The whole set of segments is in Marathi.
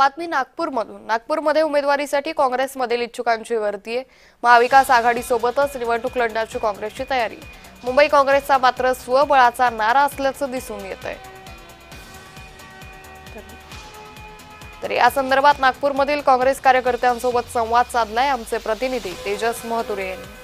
बातमी नागपूरमधून। नागपूरमध्ये उमेदवारीसाठी काँग्रेसमधील इच्छुकांची गर्दी आहे। महाविकास आघाडीसोबतच निवडणूक लढण्याची काँग्रेसची तयारी। मुंबई काँग्रेसचा मात्र स्वबळाचा नारा असल्याचं दिसून येतंय। तर या संदर्भात नागपूरमधील काँग्रेस कार्यकर्त्यांसोबत संवाद साधलाय आमचे प्रतिनिधी तेजस महतुरे यांनी।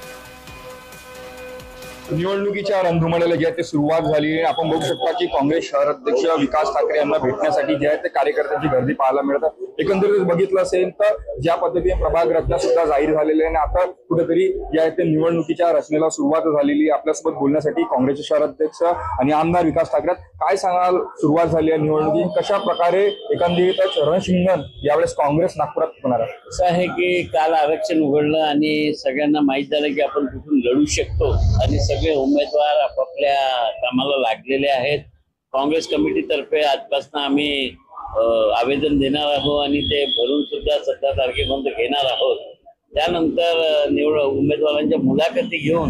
निवडणुकीच्या रणधुमाळीला जे आहे ते सुरुवात झाली आहे। आपण बघू शकता की काँग्रेस शहर अध्यक्ष विकास ठाकरे यांना भेटण्यासाठी जे आहे ते कार्यकर्त्यांची गर्दी पाहायला मिळतात। एकंदरीत बघितलं असेल तर ज्या पद्धतीने प्रभाग रचना सुद्धा जाहीर झालेली आहे आणि आता कुठेतरी जे आहे ते निवडणुकीच्या रचनेला सुरुवात झालेली आहे। आपल्यासोबत बोलण्यासाठी काँग्रेसचे शहर अध्यक्ष आणि आमदार विकास ठाकरे, काय सांगाल, सुरुवात झाली आहे निवडणुकी, कशा प्रकारे एकंदरीत रणशिंगण यावेळेस काँग्रेस नागपुरात होणार आहे? असं आहे की काल आरक्षण उघडलं आणि सगळ्यांना माहित झालं की आपण कुठून लढू शकतो आणि सगळे उमेदवार आपापल्या कामाला लागलेले आहेत। काँग्रेस कमिटीतर्फे आजपासून आम्ही आवेदन देणार आहोत आणि ते भरून सुद्धा 17 तारखेपर्यंत घेणार आहोत। त्यानंतर उमेदवारांच्या मुलाखती घेऊन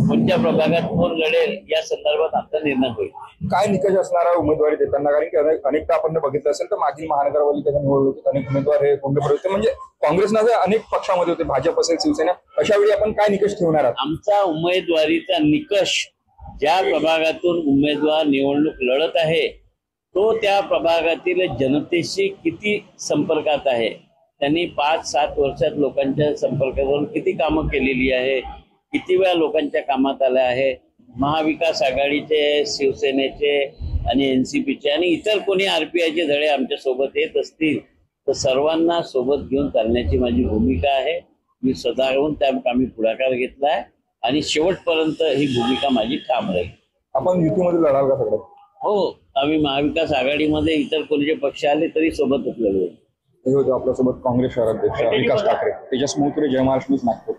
कोणत्या प्रभागात कोण लढेल या संदर्भात आपला निर्णय होईल। काय निकष असणार आहे उमेदवारी देताना? कारण की अनेकदा आपण बघितलं असेल तर मागील महानगरपालिकेच्या निवडणुकीत अनेक उमेदवार हे कोंडे पडले होते, म्हणजे काँग्रेसनं अनेक पक्षामध्ये होते, भाजप असेल, शिवसेना, अशा वेळी आपण काय निकष ठेवणार आहात? आमचा उमेदवारीचा निकष ज्या प्रभागातून उमेदवार निवडणूक लढत आहे तो त्या प्रभागातील जनतेशी किती संपर्कात आहे, त्यांनी 5-7 वर्षात लोकांच्या संपर्कावरून किती कामं केलेली आहे, किती वेळा लोकांच्या कामात आलं आहे। महाविकास आघाडीचे, शिवसेनेचे आणि एनसीपीचे आणि इतर कोणी आरपीआयचे धडे आमच्या सोबत येत असतील तर सर्वांना सोबत घेऊन चालण्याची माझी भूमिका आहे। मी सदाहून त्या कामी पुढाकार घेतलाय आणि शेवटपर्यंत ही भूमिका माझी ठाम राहील। आपण युतीमध्ये लढाल का सगळं? हो, आम्ही महाविकास आघाडीमध्ये इतर कोणते पक्ष आले तरी सोबत लढू। हे होते आपल्यासोबत काँग्रेस शहर अध्यक्ष विकास ठाकरे। तेजस महतुरे, जय महाराष्ट्र न्यूज, नागपूर।